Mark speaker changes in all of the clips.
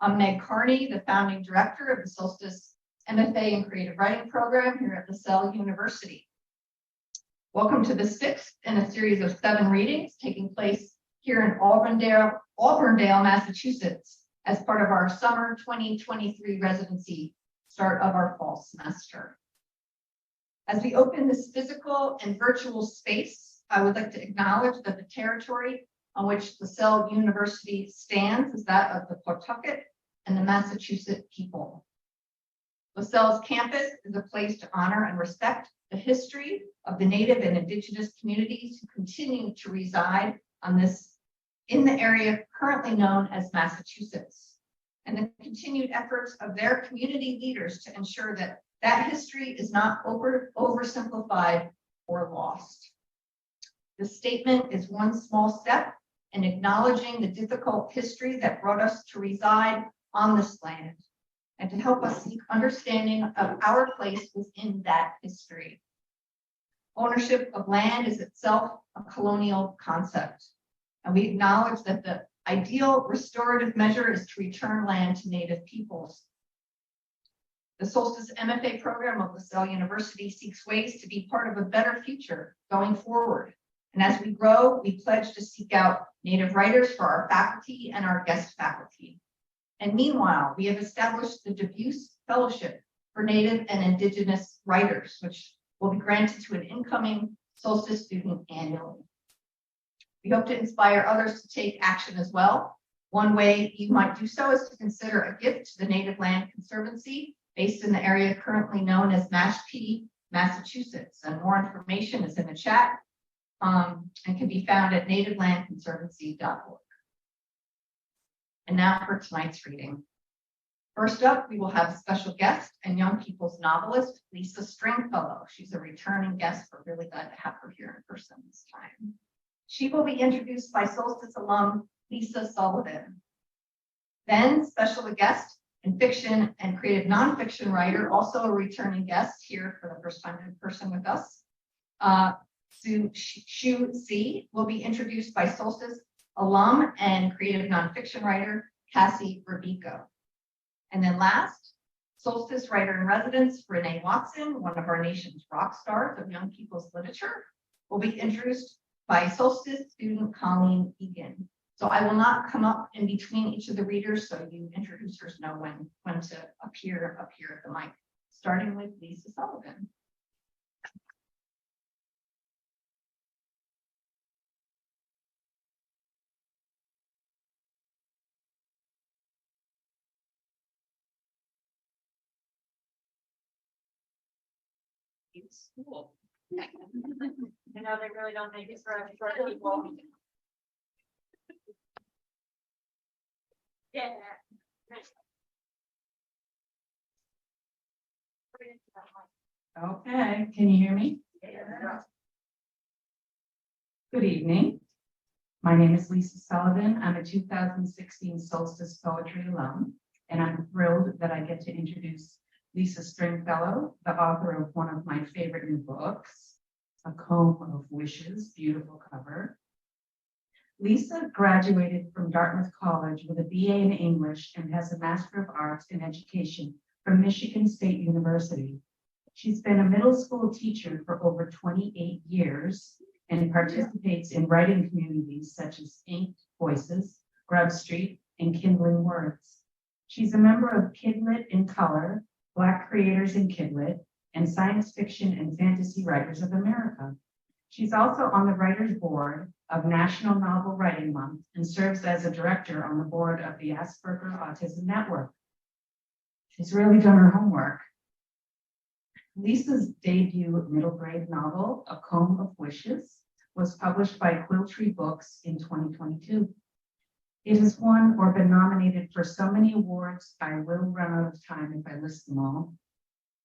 Speaker 1: I'm Meg Carney, the founding director of the Solstice MFA in Creative Writing program here at LaSalle University. Welcome to the sixth in a series of 7 readings taking place here in Auburndale, Massachusetts, as part of our summer 2023 residency, start of our fall semester. As we open this physical and virtual space, I would like to acknowledge that the territory on which LaSalle University stands is that of the Pawtucket and the Massachusetts people. LaSalle's campus is a place to honor and respect the history of the Native and Indigenous communities who continue to reside in the area currently known as Massachusetts, and the continued efforts of their community leaders to ensure that that history is not oversimplified or lost. The statement is one small step in acknowledging the difficult history that brought us to reside on this land, and to help us seek understanding of our place within that history. Ownership of land is itself a colonial concept, and we acknowledge that the ideal restorative measure is to return land to Native peoples. The Solstice MFA program of LaSalle University seeks ways to be part of a better future going forward. And as we grow, we pledge to seek out Native writers for our faculty and our guest faculty. And meanwhile, we have established the Debuse Fellowship for Native and Indigenous writers, which will be granted to an incoming Solstice student annually. We hope to inspire others to take action as well. One way you might do so is to consider a gift to the Native Land Conservancy based in the area currently known as Mashpee, Massachusetts. And more information is in the chat and can be found at nativelandconservancy.org. And now for tonight's reading. First up, we will have a special guest and young people's novelist, Lisa Stringfellow. She's a returning guest. We're really glad to have her here in person this time. She will be introduced by Solstice alum Lisa Sullivan. Then special guest and fiction and creative nonfiction writer, also a returning guest here for the first time in person with us, Shu Si, will be introduced by Solstice alum and creative nonfiction writer Cassie Robico. And then last, Solstice writer in residence Renée Watson, one of our nation's rock stars of young people's literature, will be introduced by Solstice student Colleen Egan. So I will not come up in between each of the readers, so you introducers know when to appear up here at the mic, starting with Lisa Sullivan.
Speaker 2: School. You know, they really don't make it for short people. Yeah.
Speaker 3: Okay, can you hear me?
Speaker 2: Yeah.
Speaker 3: Good evening. My name is Lisa Sullivan. I'm a 2016 Solstice Poetry alum, and I'm thrilled that I get to introduce Lisa Stringfellow, the author of one of my favorite new books, A Comb of Wishes, beautiful cover. Lisa graduated from Dartmouth College with a BA in English and has a Master of Arts in Education from Michigan State University. She's been a middle school teacher for over 28 years and participates in writing communities such as Inked Voices, Grub Street, and Kindling Words. She's a member of Kidlit in Color, Black Creators in Kidlit, and Science Fiction and Fantasy Writers of America. She's also on the Writers Board of National Novel Writing Month and serves as a director on the board of the Asperger Autism Network. She's really done her homework. Lisa's debut middle grade novel, A Comb of Wishes, was published by Quiltree Books in 2022. It has won or been nominated for so many awards, I will run out of time if I list them all.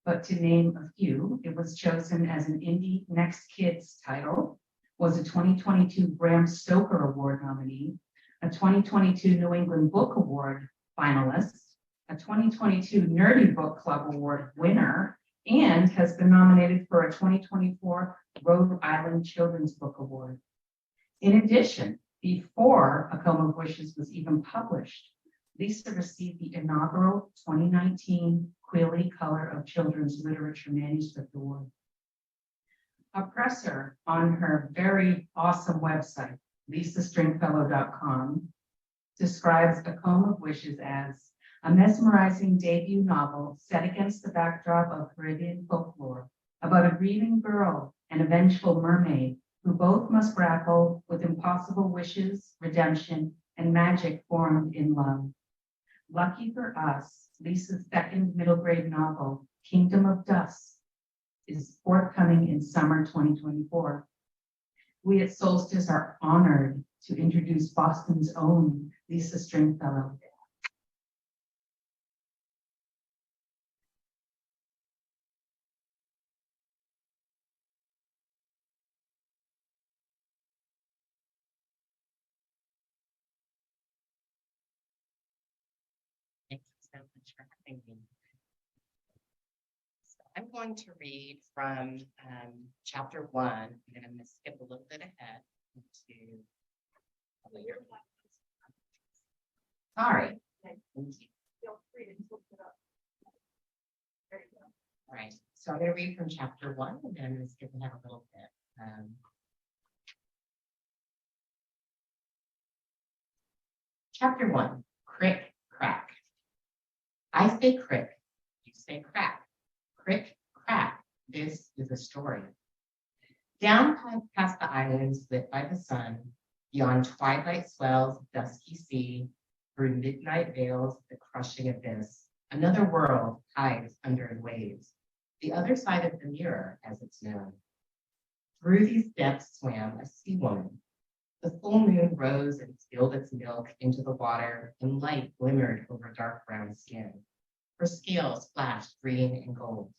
Speaker 3: But to name a few, it was chosen as an Indie Next Kids title, was a 2022 Bram Stoker Award nominee, a 2022 New England Book Award finalist, a 2022 Nerdy Book Club Award winner, and has been nominated for a 2024 Rhode Island Children's Book Award. In addition, before A Comb of Wishes was even published, Lisa received the inaugural 2019 Quilly Color of Children's Literature Manuscript Award. A presser on her very awesome website, lisastringfellow.com, describes A Comb of Wishes as a mesmerizing debut novel set against the backdrop of Caribbean folklore about a grieving girl and a vengeful mermaid who both must grapple with impossible wishes, redemption, and magic formed in love. Lucky for us, Lisa's second middle grade novel, Kingdom of Dust, is forthcoming in summer 2024. We at Solstice are honored to introduce Boston's own Lisa Stringfellow.
Speaker 4: Thank you so much for having me. So I'm going to read from chapter 1, and then I'm going to skip a little bit ahead to later. Sorry. Thank you.
Speaker 2: Feel free to look it up. There you go.
Speaker 4: All right. So I'm going to read from chapter 1, and then I'm going to skip ahead a little bit. Chapter 1, Crick Crack. I say crick, you say crack. Crick crack, this is a story. Down past the islands lit by the sun, beyond twilight swells of dusky sea, through midnight veils, the crushing abyss, another world hides under waves, the other side of the mirror, as it's known. Through these depths swam a sea woman. The full moon rose and spilled its milk into the water, and light glimmered over dark brown skin. Her scales flashed green and gold.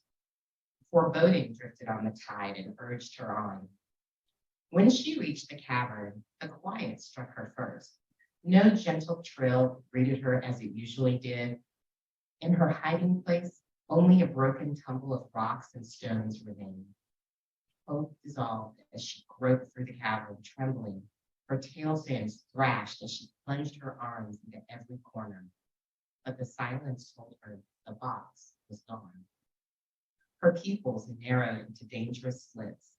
Speaker 4: Foreboding drifted on the tide and urged her on. When she reached the cavern, a quiet struck her first. No gentle trill greeted her as it usually did. In her hiding place, only a broken tumble of rocks and stones remained. Hope dissolved as she groped through the cavern, trembling. Her tail fins thrashed as she plunged her arms into every corner. But the silence told her the box was gone. Her pupils narrowed into dangerous slits.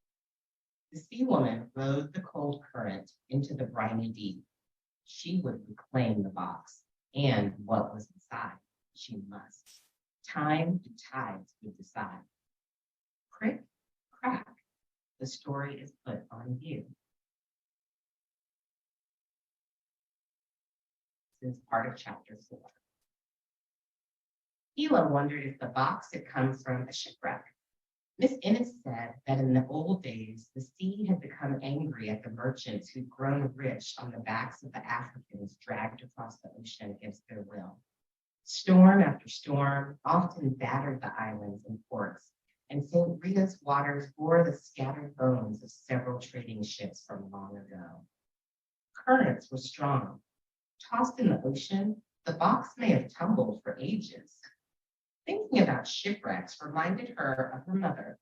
Speaker 4: The sea woman rode the cold current into the briny deep. She would reclaim the box, and what was inside, she must. Time and tides would decide. Crick, crack, the story is put on view. This is part of chapter 4. Hila wondered if the box had come from a shipwreck. Miss Innes said that in the old days, the sea had become angry at the merchants who'd grown rich on the backs of the Africans dragged across the ocean against their will. Storm after storm often battered the islands and ports, and St. Rita's waters bore the scattered bones of several trading ships from long ago. Currents were strong. Tossed in the ocean, the box may have tumbled for ages. Thinking about shipwrecks reminded her of her mother.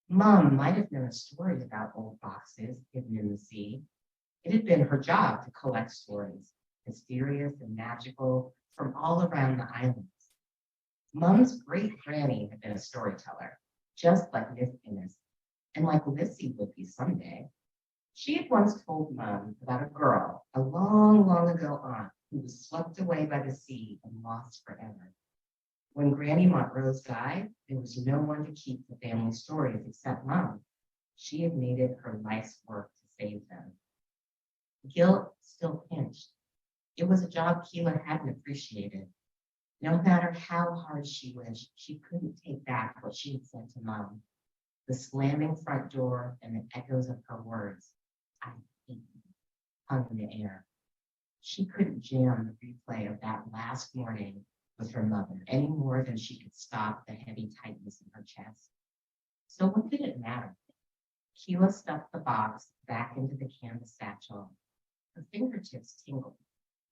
Speaker 4: Mom might have known a story about old boxes hidden in the sea. It had been her job to collect stories, mysterious and magical, from all around the islands. Mom's great granny had been a storyteller, just like Miss Innes, and like Lissy would be someday. She had once told Mom about a girl, a long, long ago aunt, who was swept away by the sea and lost forever. When Granny Montrose died, there was no one to keep the family stories except Mom. She had made it her life's work to save them. Guilt still pinched. It was a job Keela hadn't appreciated. No matter how hard she wished, she couldn't take back what she had said to Mom. The slamming front door and the echoes of her words, I hate you, hung in the air. She couldn't jam the replay of that last morning with her mother any more than she could stop the heavy tightness in her chest. So what did it matter? Keela stuffed the box back into the canvas satchel. Her fingertips tingled.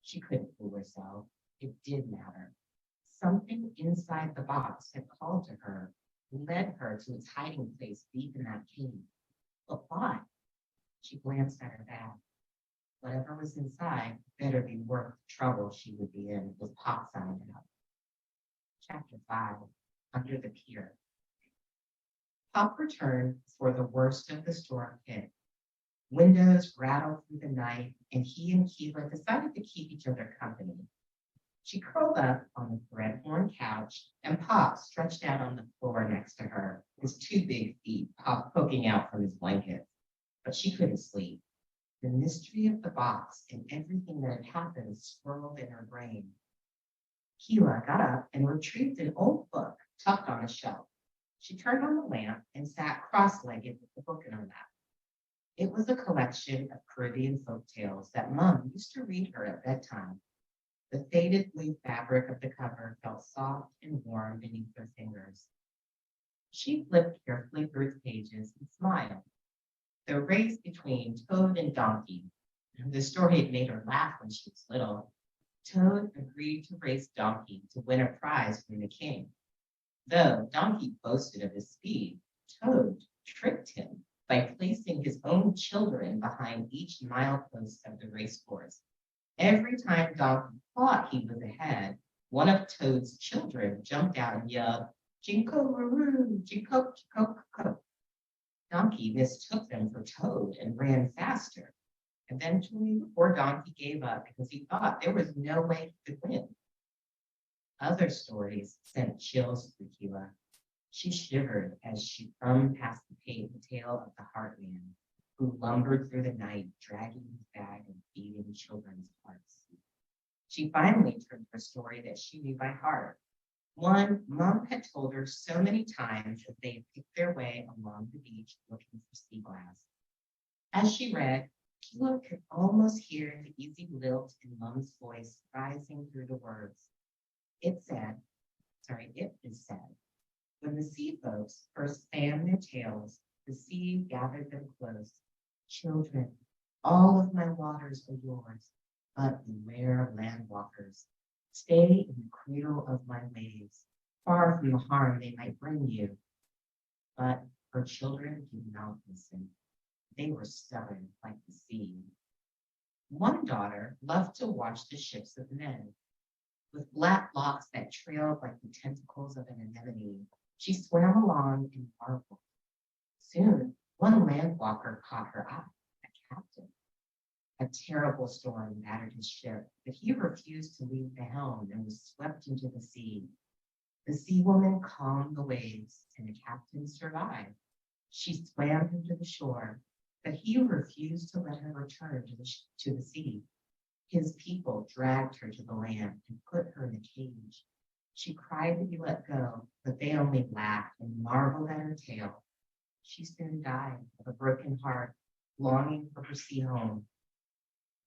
Speaker 4: She couldn't fool herself. It did matter. Something inside the box had called to her, led her to its hiding place deep in that cave. But why? She glanced at her bag. Whatever was inside better be worth the trouble she would be in, was Pop signed out. Chapter 5, Under the Pier. Pop returned before the worst of the storm hit. Windows rattled through the night, and he and Keela decided to keep each other company. She curled up on the thread-worn couch, and Pop stretched out on the floor next to her, his two big feet poking out from his blanket. But she couldn't sleep. The mystery of the box and everything that had happened swirled in her brain. Keela got up and retrieved an old book tucked on a shelf. She turned on the lamp and sat cross-legged with the book in her lap. It was a collection of Caribbean folk tales that Mom used to read her at bedtime. The faded blue fabric of the cover felt soft and warm beneath her fingers. She flipped carefully through its pages and smiled. The race between Toad and Donkey. The story had made her laugh when she was little. Toad agreed to race Donkey to win a prize from the king. Though Donkey boasted of his speed, Toad tricked him by placing his own children behind each milepost of the race course. Every time Donkey thought he was ahead, one of Toad's children jumped out and yelled, "Jinko-roo, jinko-jinko-jinko." Donkey mistook them for Toad and ran faster. Eventually, poor Donkey gave up because he thought there was no way he could win. Other stories sent chills through Keela. She shivered as she thumbed past the tale of the Heartman, who lumbered through the night, dragging his bag and feeding children's hearts. She finally turned to a story that she knew by heart. One Mom had told her so many times as they picked their way along the beach looking for sea glass. As she read, Keela could almost hear the easy lilt in Mom's voice rising through the words. It is said, when the sea folks first fanned their tails, the sea gathered them close. Children, all of my waters are yours, but beware land walkers. Stay in the cradle of my waves, far from the harm they might bring you. But her children did not listen. They were stubborn like the sea. One daughter loved to watch the ships of men. With black locks that trailed like the tentacles of an anemone, she swam along and marveled. Soon, one landwalker caught her eye, a captain. A terrible storm battered his ship, but he refused to leave the helm and was swept into the sea. The sea woman calmed the waves, and the captain survived. She swam him to the shore, but he refused to let her return to the sea. His people dragged her to the land and put her in a cage. She cried to be let go, but they only laughed and marveled at her tale. She soon died of a broken heart, longing for her sea home.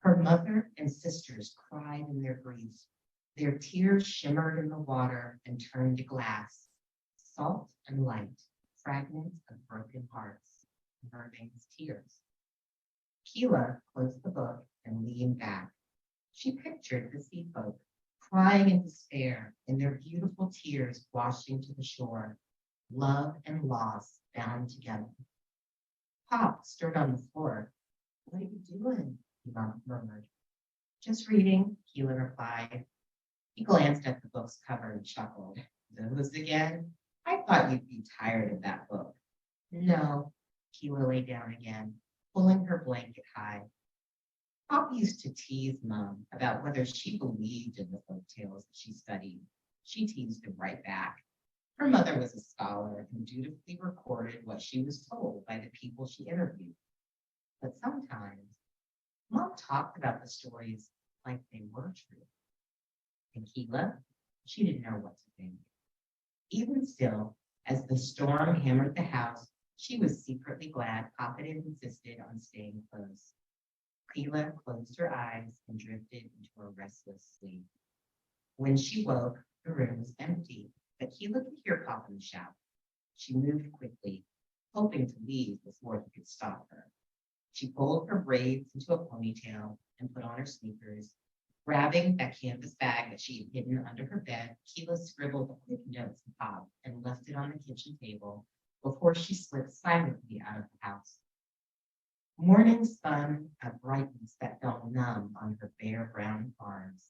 Speaker 4: Her mother and sisters cried in their grief. Their tears shimmered in the water and turned to glass, salt and light, fragments of broken hearts, mermaids' tears. Keela closed the book and leaned back. She pictured the sea folk, crying in despair, and their beautiful tears washing to the shore, love and loss bound together. Pop stirred on the floor. "What are you doing?" he murmured. "Just reading," Keela replied. He glanced at the book's cover and chuckled. "Those again? I thought you'd be tired of that book." "No." Keela lay down again, pulling her blanket high. Pop used to tease Mom about whether she believed in the folk tales that she studied. She teased him right back. Her mother was a scholar and dutifully recorded what she was told by the people she interviewed. But sometimes, Mom talked about the stories like they were true. And Keela, she didn't know what to think. Even still, as the storm hammered the house, she was secretly glad Papa had insisted on staying close. Keela closed her eyes and drifted into a restless sleep. When she woke, the room was empty, but Keela could hear Papa shout. She moved quickly, hoping to leave before he could stop her. She pulled her braids into a ponytail and put on her sneakers. Grabbing that canvas bag that she had hidden under her bed, Keela scribbled a quick note to Pop and left it on the kitchen table before she slipped silently out of the house. Morning spun a brightness that felt numb on her bare brown arms.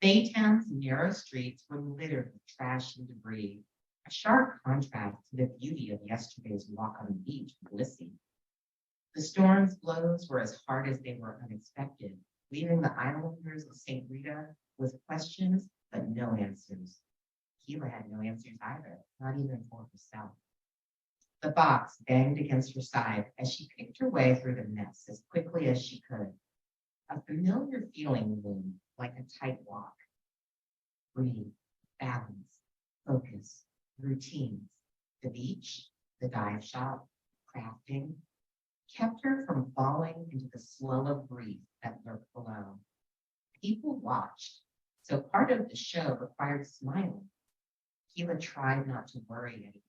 Speaker 4: Baytown's narrow streets were littered with trash and debris, a sharp contrast to the beauty of yesterday's walk on the beach with Lissy. The storm's blows were as hard as they were unexpected, leaving the islanders of St. Rita with questions but no answers. Keela had no answers either, not even for herself. The box banged against her side as she picked her way through the mess as quickly as she could. A familiar feeling loomed like a tight walk. Breathe, balance, focus, routines. The beach, the dive shop, crafting, kept her from falling into the slow of grief that lurked below. People watched, so part of the show required smiling. Keela tried not to worry anyone,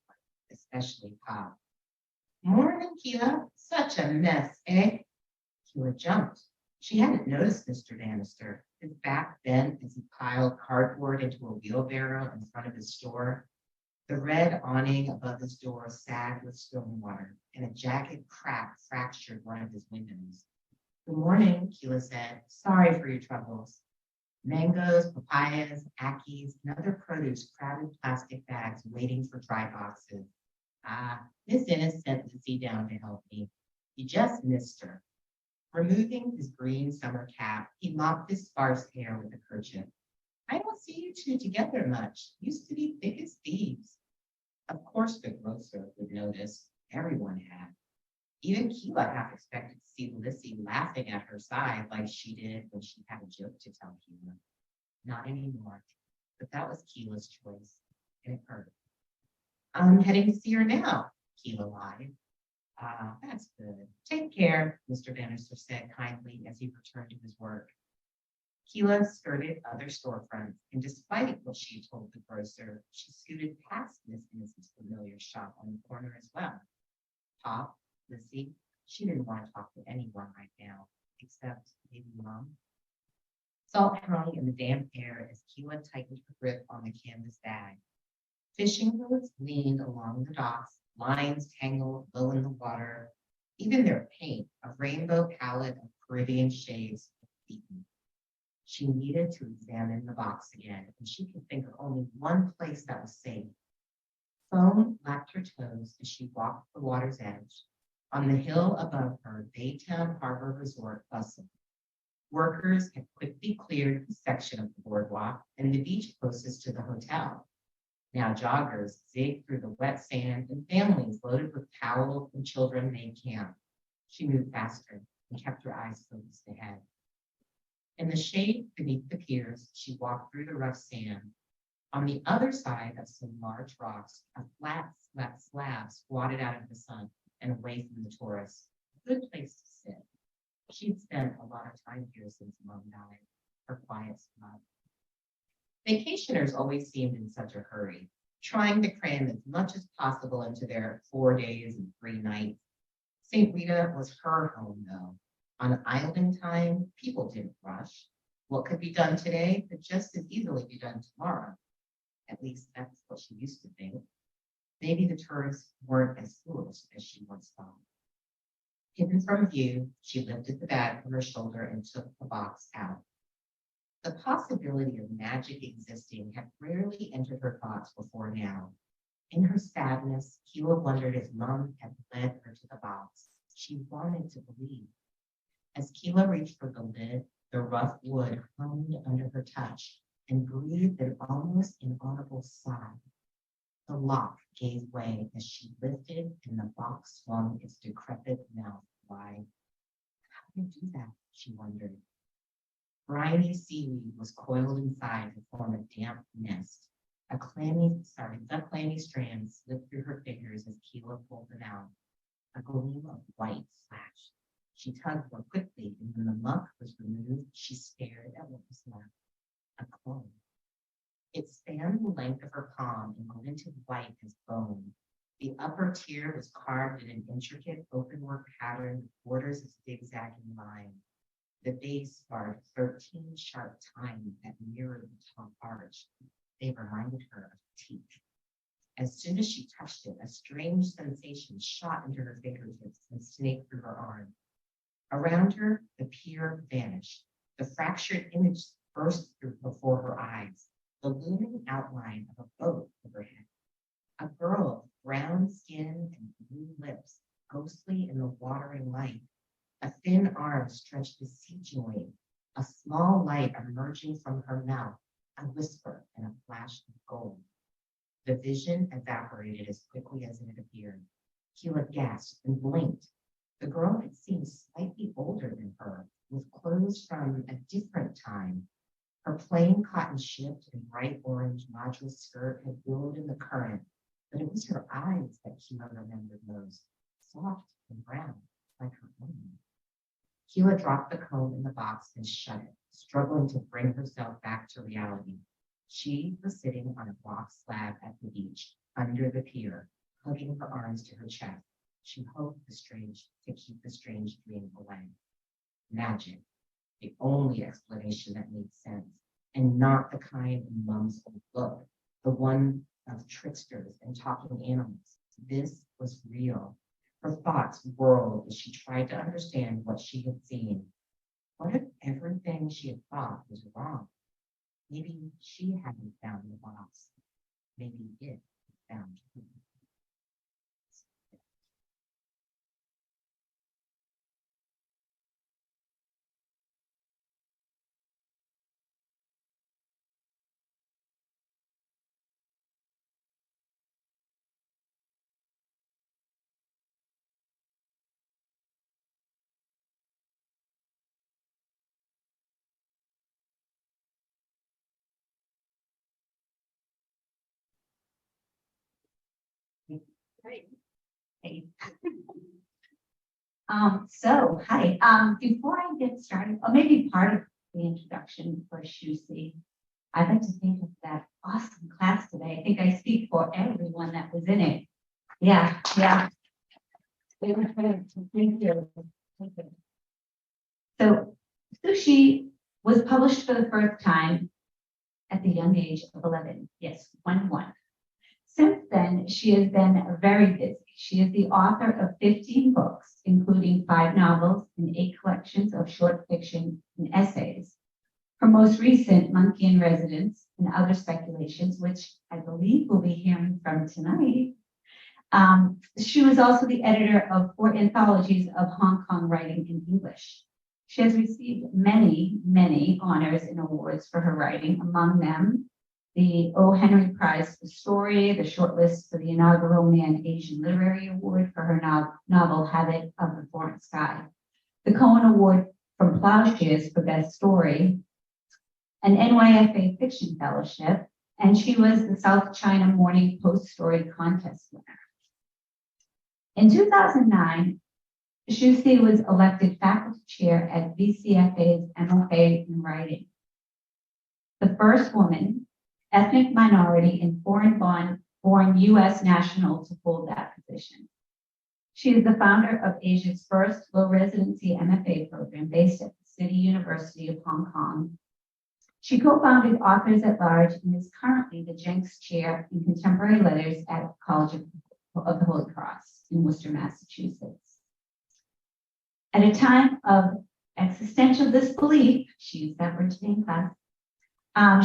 Speaker 4: especially Pop. Morning, Keela. Such a mess, eh? Keela jumped. She hadn't noticed Mr. Bannister, his back bent as he piled cardboard into a wheelbarrow in front of his store. The red awning above his door sagged with stonewater, and a jagged crack fractured one of his windows. Good morning, Keela said. Sorry for your troubles. Mangoes, papayas, ackies, and other produce crowded plastic bags waiting for dry boxes. Ah, Miss Innes sent Lizzie down to help me. You just missed her. Removing his green summer cap, he mopped his sparse hair with a kerchief. I don't see you two together much. Used to be thick as thieves. Of course the grocer would notice. Everyone had. Even Keela half expected to see Lizzie laughing at her side like she did when she had a joke to tell Keela. Not anymore. But that was Keela's choice, and it hurt. I'm heading to see her now, Keela lied. Ah, that's good. Take care, Mr. Bannister said kindly as he returned to his work. Keela skirted other storefronts, and despite what she told the grocer, she scooted past Miss Innes's familiar shop on the corner as well. Pop, Lizzie, she didn't want to talk to anyone right now, except maybe Mom. Salt hung in the damp air as Keela tightened her grip on the canvas bag. Fishing boats leaned along the docks, lines tangled low in the water. Even their paint, a rainbow palette of Caribbean shades, was beaten. She needed to examine the box again, and she could think of only one place that was safe. Foam lapped her toes as she walked the water's edge. On the hill above her, Baytown Harbor Resort bustled. Workers had quickly cleared a section of the boardwalk and the beach closest to the hotel. Now joggers zigged through the wet sand and families loaded with towels and children made camp. She moved faster and kept her eyes focused ahead. In the shade beneath the piers, she walked through the rough sand. On the other side of some large rocks, a flat slab squatted out of the sun and away from the tourists. A good place to sit. She'd spent a lot of time here since Mom died, her quiet spot. Vacationers always seemed in such a hurry, trying to cram as much as possible into their 4 days and 3 nights. St. Rita was her home, though. On island time, people didn't rush. What could be done today could just as easily be done tomorrow. At least that's what she used to think. Maybe the tourists weren't as foolish as she once thought. Hidden from view, she lifted the bag from her shoulder and took the box out. The possibility of magic existing had rarely entered her thoughts before now. In her sadness, Keela wondered if Mom had led her to the box. She wanted to believe. As Keela reached for the lid, the rough wood hummed under her touch and breathed an almost inaudible sigh. The lock gave way as she lifted and the box swung its decrepit mouth wide. How did it do that? She wondered. Briny seaweed was coiled inside to form a damp nest. The clammy strand slipped through her fingers as Keela pulled it out. A gleam of white flashed. She tugged more quickly, and when the muck was removed, she stared at what was left. A clone. It spanned the length of her palm and glinted white as bone. The upper tier was carved in an intricate openwork pattern with borders of zigzagging lines. The base barred 13 sharp tines that mirrored the top arch. They reminded her of teeth. As soon as she touched it, a strange sensation shot into her fingertips and snaked through her arm. Around her, the pier vanished. The fractured image burst through before her eyes, the looming outline of a boat overhead. A girl, brown skin and blue lips, ghostly in the watering light. A thin arm stretched beseechingly, a small light emerging from her mouth, a whisper and a flash of gold. The vision evaporated as quickly as it had appeared. Keela gasped and blinked. The girl had seemed slightly older than her, with clothes from a different time. Her plain cotton shift and bright orange module skirt had billowed in the current, but it was her eyes that Keela remembered most, soft and brown, like her own. Keela dropped the comb in the box and shut it, struggling to bring herself back to reality. She was sitting on a rock slab at the beach, under the pier, hugging her arms to her chest. She hoped to keep the strange dream away. Magic, the only explanation that made sense, and not the kind in Mum's old book, the one of tricksters and talking animals. This was real. Her thoughts whirled as she tried to understand what she had seen. What if everything she had thought was wrong? Maybe she hadn't found the box. Maybe it found her.
Speaker 5: Hey. Hi. Before I get started, or maybe part of the introduction for Shusi, I'd like to think of that awesome class today. I think I speak for everyone that was in it. Yeah. They were great. Thank you. Thank you. So, Sushi was published for the first time at the young age of 11. Yes, 1. Since then, she has been very busy. She is the author of 15 books, including 5 novels and 8 collections of short fiction and essays. Her most recent, Monkey in Residence and Other Speculations, which I believe we'll be hearing from tonight. She was also the editor of 4 anthologies of Hong Kong writing in English. She has received many honors and awards for her writing, among them the O. Henry Prize for Story, the shortlist for the inaugural Man Asian Literary Award for her novel Habit of the Foreign Sky, the Cohen Award from Plowshares for Best Story, an NYFA Fiction Fellowship, and she was the South China Morning Post Story Contest winner. In 2009, Shusi was elected faculty chair at VCFA's MFA in Writing. The first woman, ethnic minority, and foreign-born U.S. national to hold that position. She is the founder of Asia's first low residency MFA program based at the City University of Hong Kong. She co-founded Authors at Large and is currently the Jenks Chair in Contemporary Letters at College of the Holy Cross in Worcester, Massachusetts. At a time of existential disbelief, she used that word today in class,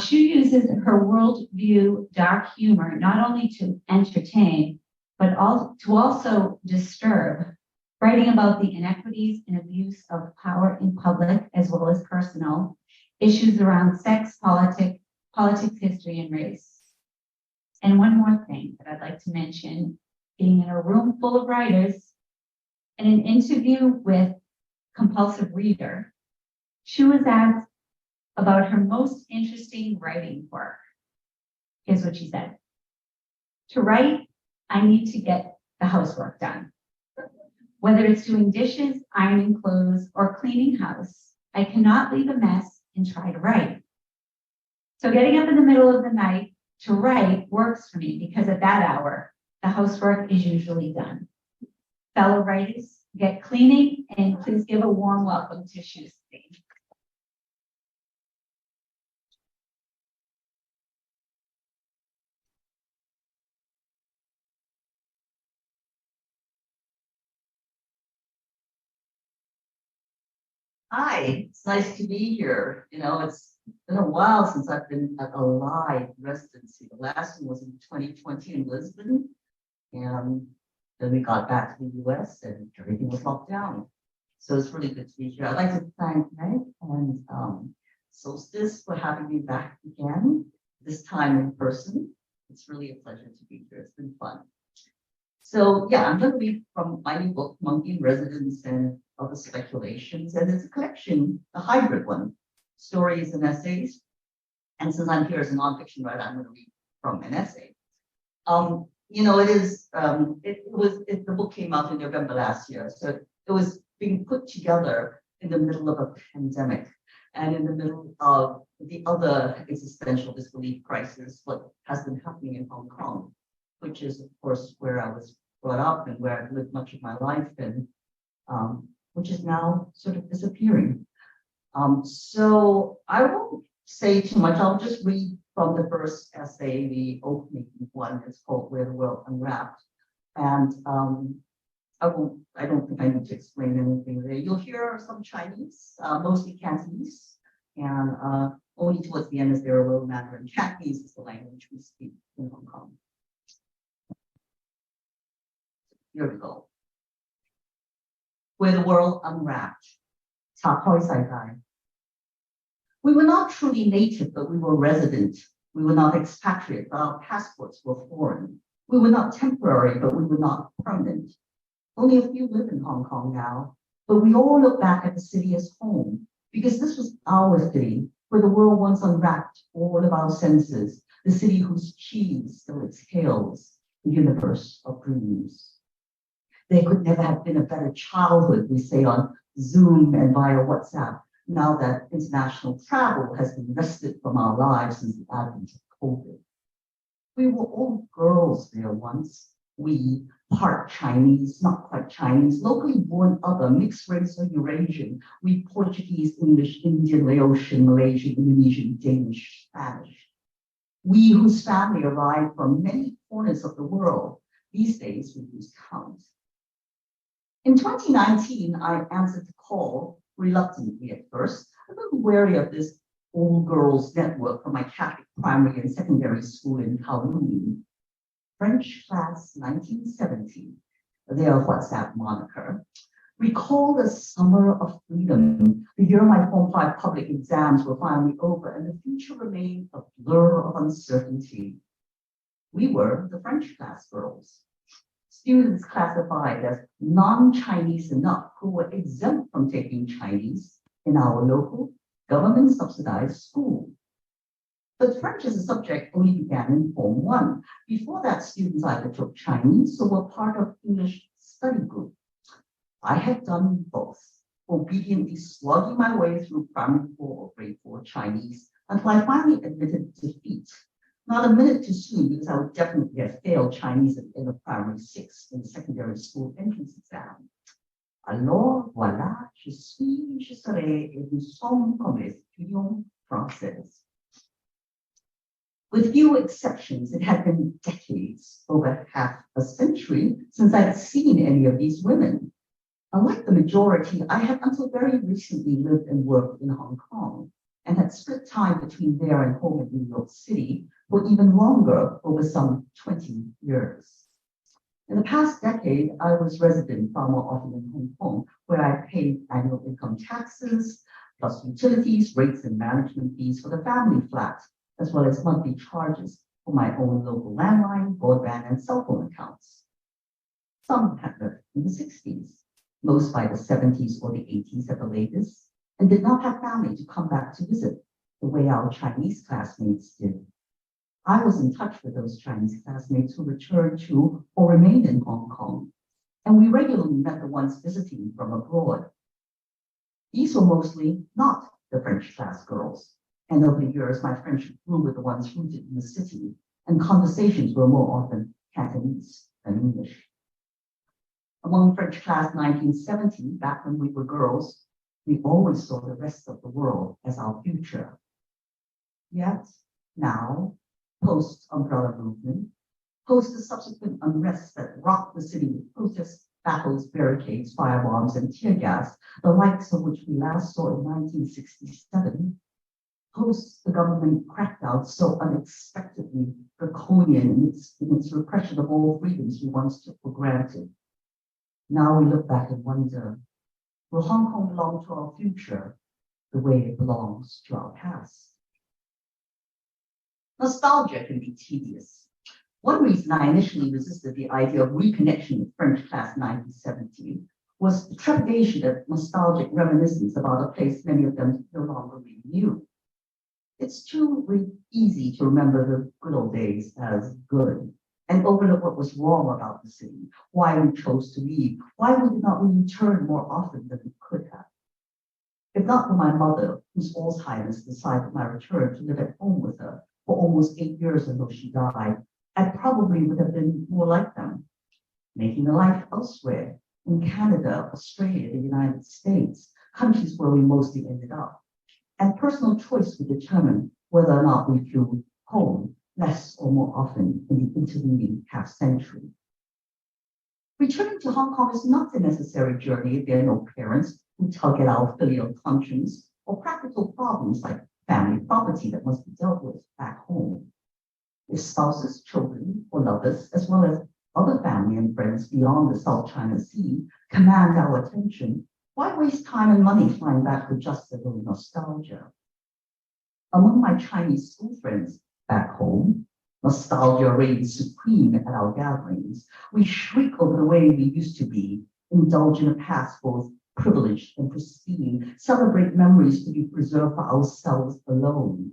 Speaker 5: she uses her worldview dark humor not only to entertain, but also disturb, writing about the inequities and abuse of power in public as well as personal, issues around sex, politics, history, and race. And one more thing that I'd like to mention, being in a room full of writers, in an interview with Compulsive Reader, she was asked about her most interesting writing work. Here's what she said. To write, I need to get the housework done. Whether it's doing dishes, ironing clothes, or cleaning house, I cannot leave a mess and try to write. So getting up in the middle of the night to write works for me because at that hour, the housework is usually done. Fellow writers, get cleaning, and please give a warm welcome to Shusi.
Speaker 6: Hi, it's nice to be here. You know, it's been a while since I've been at a live residency. The last one was in 2020 in Lisbon. And then we got back to the US and everything was locked down. So it's really good to be here. I'd like to thank Meg and Solstice for having me back again, this time in person. It's really a pleasure to be here. It's been fun. So yeah, I'm going to read from my new book, Monkey in Residence and Other Speculations. And it's a collection, a hybrid one, stories and essays. And since I'm here as a nonfiction writer, I'm going to read from an essay. You know, the book came out in November last year. So it was being put together in the middle of a pandemic and in the middle of the other existential disbelief crisis, what has been happening in Hong Kong, which is, of course, where I was brought up and where I've lived much of my life, and which is now sort of disappearing. So I won't say too much. I'll just read from the first essay, the opening one. It's called Where the World Unwrapped. And I don't think I need to explain anything there. You'll hear some Chinese, mostly Cantonese, and only towards the end is there a little Mandarin. Cantonese is the language we speak in Hong Kong. Here we go. Where the World Unwrapped. 拆開世界. We were not truly native, but we were resident. We were not expatriate, but our passports were foreign. We were not temporary, but we were not permanent. Only a few live in Hong Kong now, but we all look back at the city as home, because this was our city, where the world once unwrapped all of our senses, the city whose cheese still exhales the universe of dreams. There could never have been a better childhood, we say on Zoom and via WhatsApp, now that international travel has been wrested from our lives since the advent of COVID. We were all girls there once. We, part Chinese, not quite Chinese, locally born other, mixed race or Eurasian. We Portuguese, English, Indian, Laotian, Malaysian, Indonesian, Danish, Spanish. We whose family arrived from many corners of the world. These days we lose count. In 2019, I answered the call, reluctantly at first, a little wary of this all-girls network from my Catholic primary and secondary school in Kowloon. French class 1970, their WhatsApp moniker, recall the summer of freedom, the year my Form 5 public exams were finally over and the future remained a blur of uncertainty. We were the French class girls. Students classified as non-Chinese enough who were exempt from taking Chinese in our local government-subsidized school. But French as a subject only began in Form 1. Before that, students either took Chinese or were part of English study group. I had done both, obediently slogging my way through primary 4 or grade 4 Chinese until I finally admitted defeat. Not a minute too soon, because I would definitely have failed Chinese in the primary 6 in the secondary school entrance exam. Alors, voilà, je serai, et nous sommes comme les étudiants français. With few exceptions, it had been decades, over half a century, since I'd seen any of these women. Unlike the majority, I had until very recently lived and worked in Hong Kong, and had split time between there and home in New York City for even longer, over some 20 years. In the past decade, I was resident far more often in Hong Kong, where I paid annual income taxes, plus utilities, rates, and management fees for the family flat, as well as monthly charges for my own local landline, broadband, and cell phone accounts. Some had left in the 60s, most by the 70s or the 80s at the latest, and did not have family to come back to visit the way our Chinese classmates did. I was in touch with those Chinese classmates who returned to or remained in Hong Kong, and we regularly met the ones visiting from abroad. These were mostly not the French class girls, and over the years, my friendship grew with the ones rooted in the city, and conversations were more often Cantonese than English. Among French class 1970, back when we were girls, we always saw the rest of the world as our future. Yet now, post-umbrella movement, post the subsequent unrest that rocked the city with protests battles, barricades, firebombs, and tear gas, the likes of which we last saw in 1967, post the government crackdown so unexpectedly draconian in its repression of all freedoms we once took for granted. Now we look back and wonder, will Hong Kong belong to our future the way it belongs to our past? Nostalgia can be tedious. One reason I initially resisted the idea of reconnection with French Class 1970 was the trepidation of nostalgic reminiscence about a place many of them no longer really knew. It's too easy to remember the good old days as good and overlook what was wrong about the city, why we chose to leave, why we did not return more often than we could have. If not for my mother, whose Alzheimer's decided my return to live at home with her for almost 8 years until she died, I probably would have been more like them, making a life elsewhere, in Canada, Australia, the United States, countries where we mostly ended up. And personal choice would determine whether or not we feel home less or more often in the intervening half century. Returning to Hong Kong is not a necessary journey if there are no parents who tug at our filial conscience or practical problems like family property that must be dealt with back home. If spouses, children, or lovers, as well as other family and friends beyond the South China Sea, command our attention, why waste time and money flying back for just a little nostalgia? Among my Chinese school friends back home, nostalgia reigns supreme at our gatherings. We shriek over the way we used to be, indulge in a past both privileged and pristine, celebrate memories to be preserved for ourselves alone.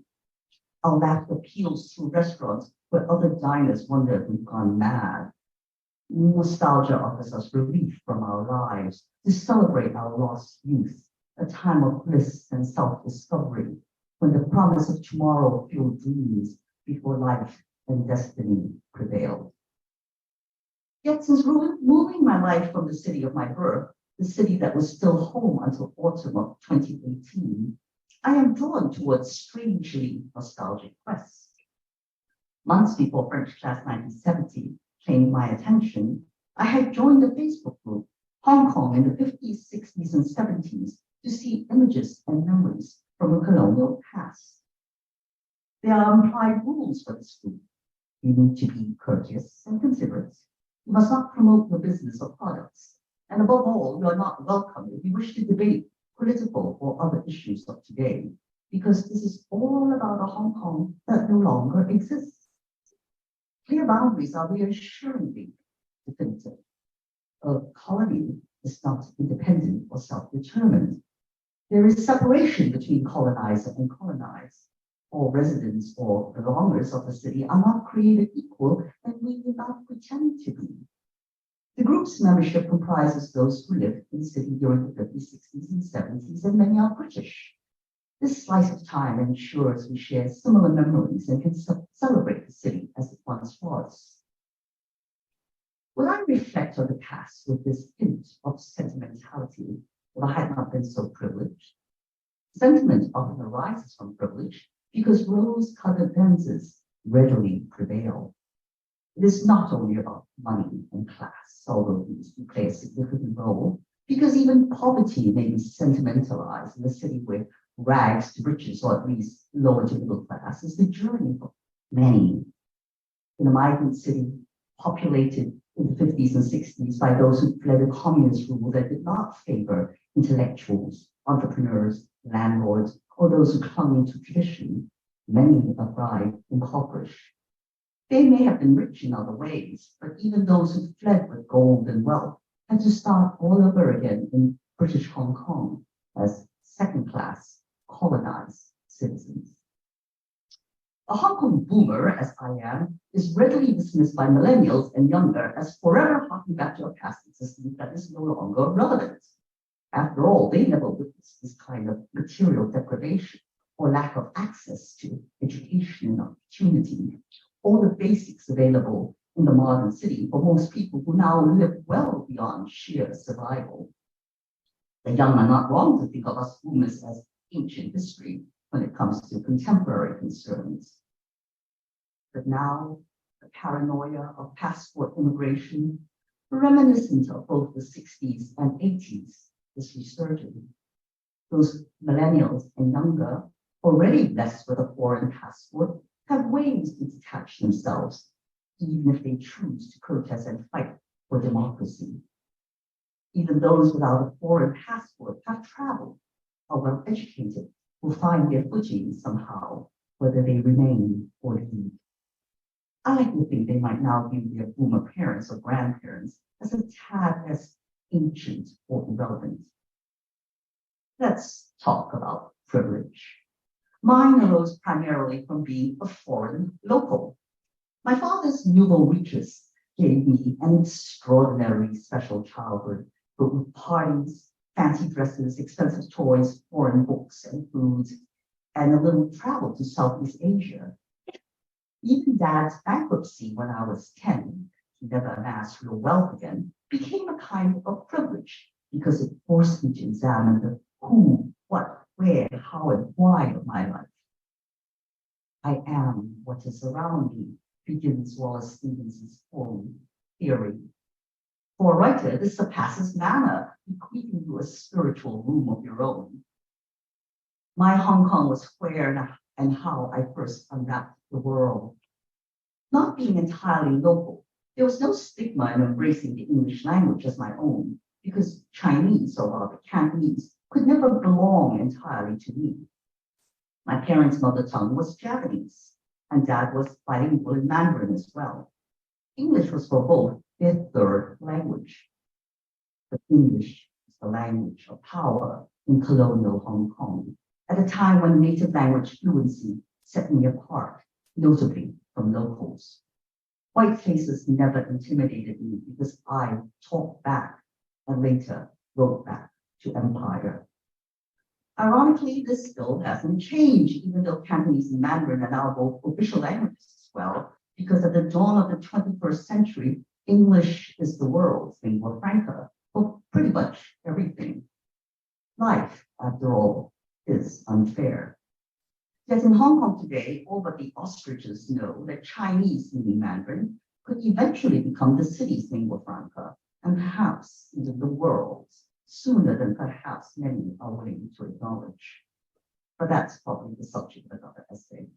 Speaker 6: Our laughter peels through restaurants where other diners wonder if we've gone mad. Nostalgia offers us relief from our lives to celebrate our lost youth, a time of bliss and self-discovery, when the promise of tomorrow fueled dreams before life and destiny prevailed. Yet since moving my life from the city of my birth, the city that was still home until autumn of 2018, I am drawn towards strangely nostalgic quests. Months before French Class 1970 claimed my attention, I had joined a Facebook group, Hong Kong in the 50s, 60s, and 70s, to see images and memories from a colonial past. There are implied rules for this group. You need to be courteous and considerate. You must not promote your business or products. And above all, you are not welcome if you wish to debate political or other issues of today, because this is all about a Hong Kong that no longer exists. Clear boundaries are reassuringly definitive. A colony is not independent or self-determined. There is separation between colonizer and colonized. All residents or belongers of the city are not created equal, and we do not pretend to be. The group's membership comprises those who lived in the city during the 50s, 60s, and 70s, and many are British. This slice of time ensures we share similar memories and can celebrate the city as it once was. When I reflect on the past with this hint of sentimentality, if I had not been so privileged, sentiment often arises from privilege because rose-colored lenses readily prevail. It is not only about money and class, although these do play a significant role, because even poverty may be sentimentalized in a city where rags to riches, or at least lower to middle class, is the journey for many. In a migrant city populated in the 50s and 60s by those who fled a communist rule that did not favor intellectuals, entrepreneurs, landlords, or those who clung into tradition, many arrived impoverished. They may have been rich in other ways, but even those who fled with gold and wealth had to start all over again in British Hong Kong as second-class colonized citizens. A Hong Kong boomer, as I am, is readily dismissed by millennials and younger as forever harking back to a past existence that is no longer relevant. After all, they never witnessed this kind of material deprivation or lack of access to education and opportunity, all the basics available in the modern city for most people who now live well beyond sheer survival. The young are not wrong to think of us boomers as ancient history when it comes to contemporary concerns. But now, the paranoia of passport immigration, reminiscent of both the 60s and 80s, is resurging. Those millennials and younger, already blessed with a foreign passport, have ways to detach themselves, even if they choose to protest and fight for democracy. Even those without a foreign passport have traveled, are well educated, will find their footing somehow, whether they remain or leave. I like to think they might now view their boomer parents or grandparents as a tad less ancient or irrelevant. Let's talk about privilege. Mine arose primarily from being a foreign local. My father's nouveau riches gave me an extraordinarily special childhood, filled with parties, fancy dresses, expensive toys, foreign books and food, and a little travel to Southeast Asia. Even Dad's bankruptcy when I was 10, he never amassed real wealth again, became a kind of privilege because it forced me to examine the who, what, where, how, and why of my life. I am what is around me, begins Wallace Stevenson's poem, Theory. For a writer, this surpasses manner, bequeathing you a spiritual room of your own. My Hong Kong was where and how I first unwrapped the world. Not being entirely local, there was no stigma in embracing the English language as my own, because Chinese or rather Cantonese could never belong entirely to me. My parents' mother tongue was Japanese, and Dad was bilingual in Mandarin as well. English was for both their third language. But English is the language of power in colonial Hong Kong, at a time when native language fluency set me apart, notably from locals. White faces never intimidated me because I talked back and later wrote back to empire. Ironically, this still hasn't changed, even though Cantonese and Mandarin are now both official languages as well, because at the dawn of the 21st century, English is the world's lingua franca for pretty much everything. Life, after all, is unfair. Yet in Hong Kong today, all but the ostriches know that Chinese, meaning Mandarin, could eventually become the city's lingua franca, and perhaps even the world's, sooner than perhaps many are willing to acknowledge. But that's probably the subject of another essay.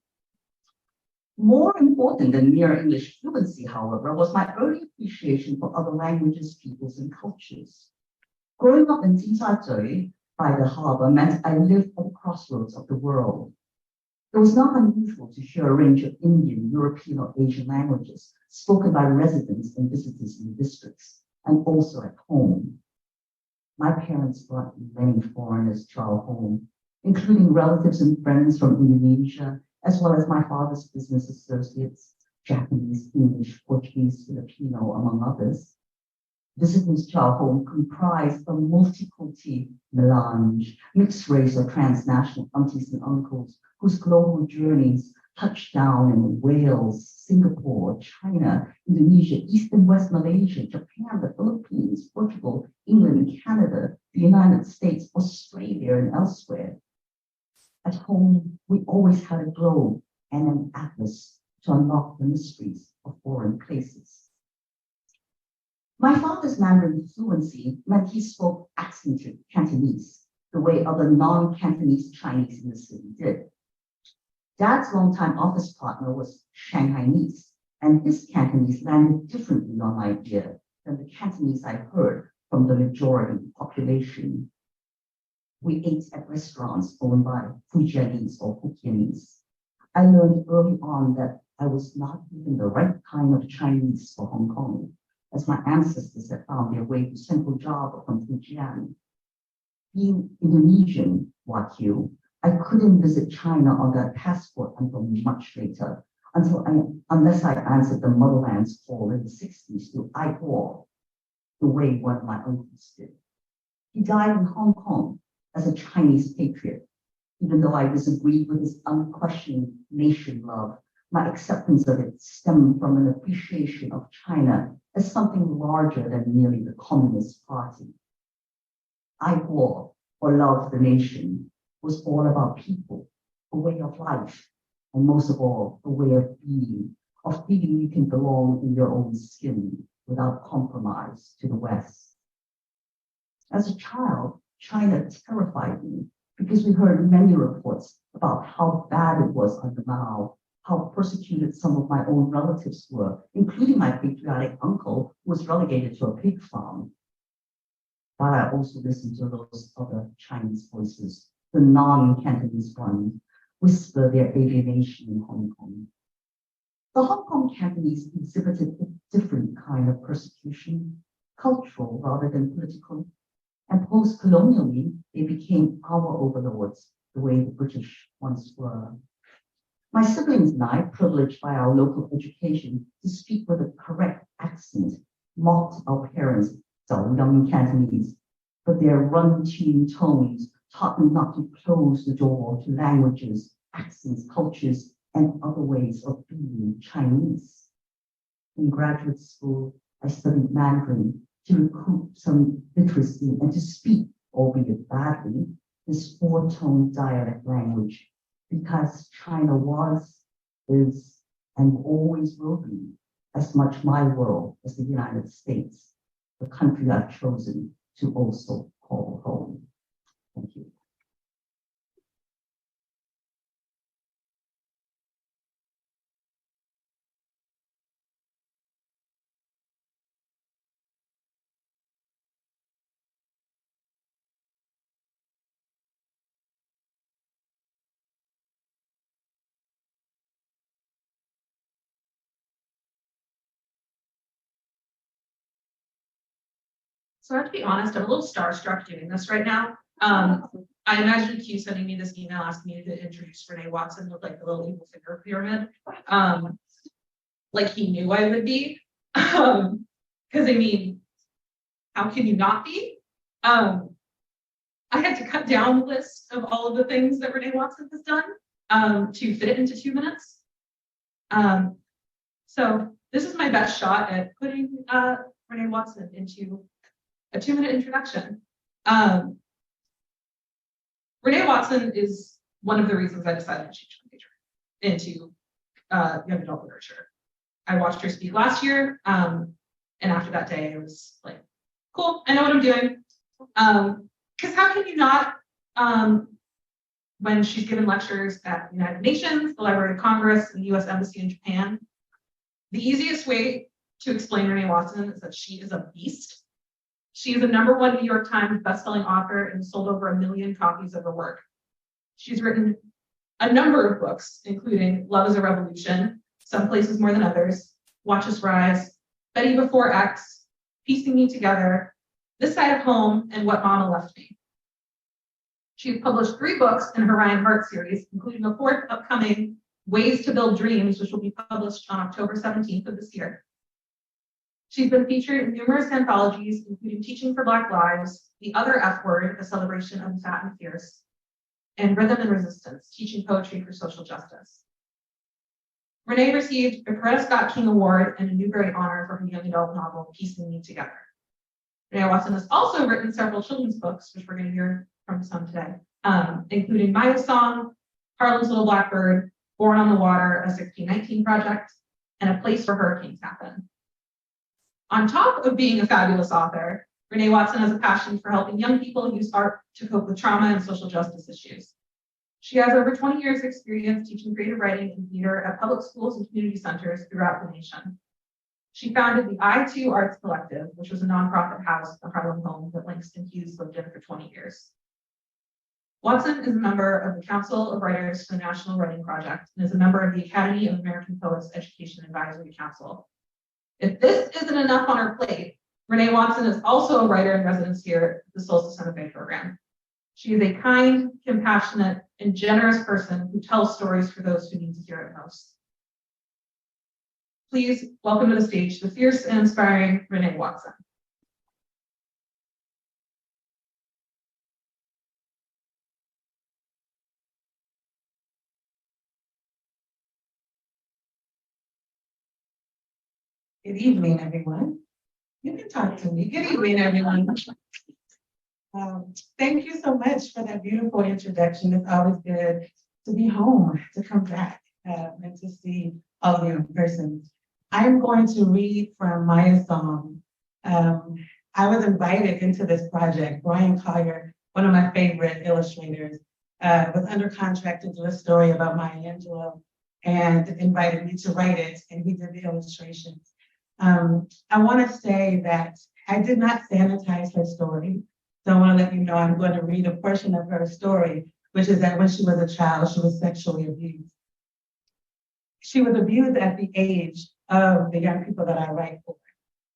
Speaker 6: More important than mere English fluency, however, was my early appreciation for other languages, peoples, and cultures. Growing up in Jinsha by the harbor meant I lived at the crossroads of the world. It was not unusual to hear a range of Indian, European, or Asian languages spoken by residents and visitors in the districts, and also at home. My parents brought many foreigners to our home, including relatives and friends from Indonesia, as well as my father's business associates, Japanese, English, Portuguese, Filipino, among others. Visitors to our home comprised a multi-culti melange, mixed race or transnational aunties and uncles whose global journeys touched down in Wales, Singapore, China, Indonesia, East and West Malaysia, Japan, the Philippines, Portugal, England, Canada, the United States, Australia, and elsewhere. At home, we always had a globe and an atlas to unlock the mysteries of foreign places. My father's Mandarin fluency meant he spoke accented Cantonese, the way other non-Cantonese Chinese in the city did. Dad's longtime office partner was Shanghainese, and his Cantonese landed differently on my ear than the Cantonese I heard from the majority population. We ate at restaurants owned by Fujianese or Hokkien-ese. I learned early on that I was not even the right kind of Chinese for Hong Kong, as my ancestors had found their way to Central Java from Fujian. Being Indonesian, Wakyu, I couldn't visit China on that passport until much later, unless I answered the motherland's call in the 60s to Aihuo, the way one of my uncles did. He died in Hong Kong as a Chinese patriot. Even though I disagreed with his unquestioned nation love, my acceptance of it stemmed from an appreciation of China as something larger than merely the Communist Party. Aihuo, or love the nation, was all about people, a way of life, and most of all, a way of being, of feeling you can belong in your own skin without compromise to the West. As a child, China terrified me because we heard many reports about how bad it was under Mao, how persecuted some of my own relatives were, including my patriotic uncle, who was relegated to a pig farm. But I also listened to those other Chinese voices, the non-Cantonese ones, whisper their alienation in Hong Kong. The Hong Kong Cantonese exhibited a different kind of persecution, cultural rather than political, and post-colonially, they became our overlords, the way the British once were. My siblings and I, privileged by our local education to speak with a correct accent, mocked our parents, young Cantonese, but their run-tune tones taught me not to close the door to languages, accents, cultures, and other ways of being Chinese. In graduate school, I studied Mandarin to recoup some literacy and to speak, albeit badly, this four-tone dialect language, because China was, is, and always will be as much my world as the United States, the country I've chosen to also call home. Thank you.
Speaker 7: So I have to be honest, I'm a little starstruck doing this right now. I imagine Q sending me this email asking me to introduce Renée Watson with like the little evil finger pyramid. Like he knew I would be. Because I mean, how can you not be? I had to cut down the list of all of the things that Renée Watson has done to fit it into 2 minutes. So this is my best shot at putting Renée Watson into a 2-minute introduction. Renée Watson is one of the reasons I decided to change my major into young adult literature. I watched her speak last year, and after that day, I was like, cool, I know what I'm doing. Because how can you not, when she's given lectures at the United Nations, the Library of Congress, and the US Embassy in Japan, the easiest way to explain Renée Watson is that she is a beast. She is a #1 New York Times bestselling author and sold over 1 million copies of her work. She's written a number of books, including Love is a Revolution, Some Places More Than Others, Watch Us Rise, Betty Before X, Piecing Me Together, This Side of Home, and What Mama Left Me. She's published 3 books in her Ryan Hart series, including a 4th upcoming, Ways to Build Dreams, which will be published on October 17th of this year. She's been featured in numerous anthologies, including Teaching for Black Lives, The Other F Word, a celebration of the fat and fierce, and Rhythm and Resistance, Teaching Poetry for Social Justice. Renée received a Coretta Scott King Award and a Newbery Honor for her young adult novel, Piecing Me Together. Renée Watson has also written several children's books, which we're going to hear from some today, including Maya's Song, Harlem's Little Blackbird, Born on the Water, a 1619 project, and A Place Where Hurricanes Happen. On top of being a fabulous author, Renée Watson has a passion for helping young people use art to cope with trauma and social justice issues. She has over 20 years experience teaching creative writing and theater at public schools and community centers throughout the nation. She founded the I2 Arts Collective, which was a nonprofit house, the Harlem home that Langston Hughes lived in for 20 years. Watson is a member of the Council of Writers for the National Writing Project and is a member of the Academy of American Poets Education Advisory Council. If this isn't enough on her plate, Renée Watson is also a writer in residence here at the Solstice MFA program. She is a kind, compassionate, and generous person who tells stories for those who need to hear it most. Please welcome to the stage the fierce and inspiring Renée Watson.
Speaker 8: Good evening, everyone. You can talk to me. Good evening, everyone. Thank you so much for that beautiful introduction. It's always good to be home, to come back and to see all of you in person. I'm going to read from Maya's song. I was invited into this project. Brian Collier, one of my favorite illustrators, was under contract to do a story about Maya Angelou and invited me to write it, and he did the illustrations. I want to say that I did not sanitize her story. So I want to let you know I'm going to read a portion of her story, which is that when she was a child, she was sexually abused. She was abused at the age of the young people that I write for.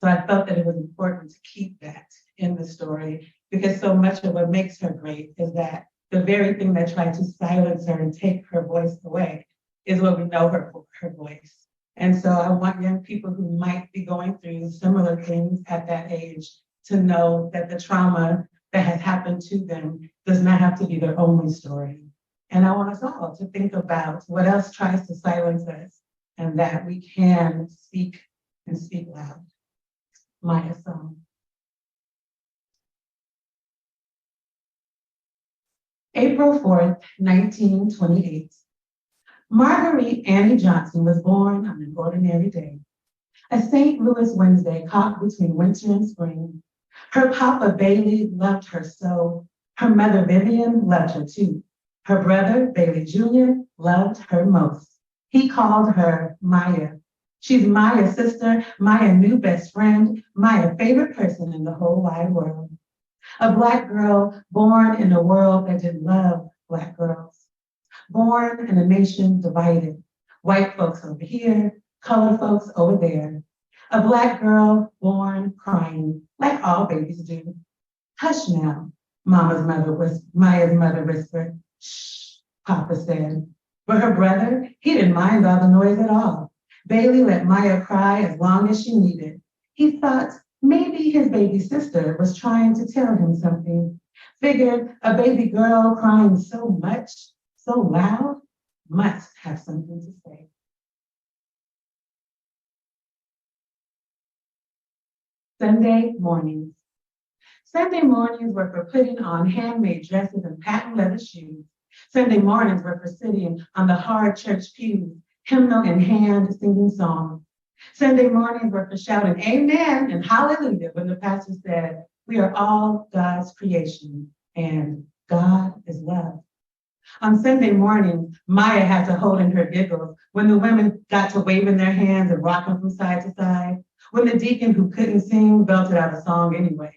Speaker 8: So I felt that it was important to keep that in the story because so much of what makes her great is that the very thing that tried to silence her and take her voice away is what we know her for, her voice. And so I want young people who might be going through similar things at that age to know that the trauma that has happened to them does not have to be their only story. And I want us all to think about what else tries to silence us and that we can speak and speak loud. Maya's song. April 4th, 1928. Marguerite Annie Johnson was born on an ordinary day, a St. Louis Wednesday caught between winter and spring. Her papa Bailey loved her so. Her mother Vivian loved her too. Her brother Bailey Jr. loved her most. He called her Maya. She's Maya's sister, Maya's new best friend, Maya's favorite person in the whole wide world. A Black girl born in a world that didn't love Black girls. Born in a nation divided. White folks over here, colored folks over there. A Black girl born crying, like all babies do. Hush now, Maya's mother whispered. Shh, Papa said. But her brother, he didn't mind all the noise at all. Bailey let Maya cry as long as she needed. He thought maybe his baby sister was trying to tell him something. Figured a baby girl crying so much, so loud, must have something to say. Sunday mornings. Sunday mornings were for putting on handmade dresses and patent leather shoes. Sunday mornings were for sitting on the hard church pews, hymnal in hand, singing songs. Sunday mornings were for shouting amen and hallelujah when the pastor said, we are all God's creation and God is love. On Sunday mornings, Maya had to hold in her giggles when the women got to waving their hands and rocking from side to side, when the deacon who couldn't sing belted out a song anyway.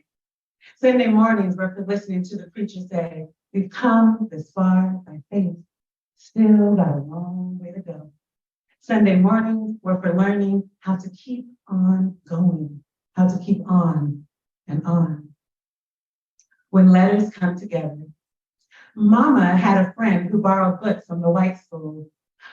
Speaker 8: Sunday mornings were for listening to the preacher say, we've come this far by faith, still got a long way to go. Sunday mornings were for learning how to keep on going, how to keep on and on. When letters come together. Mama had a friend who borrowed books from the white school.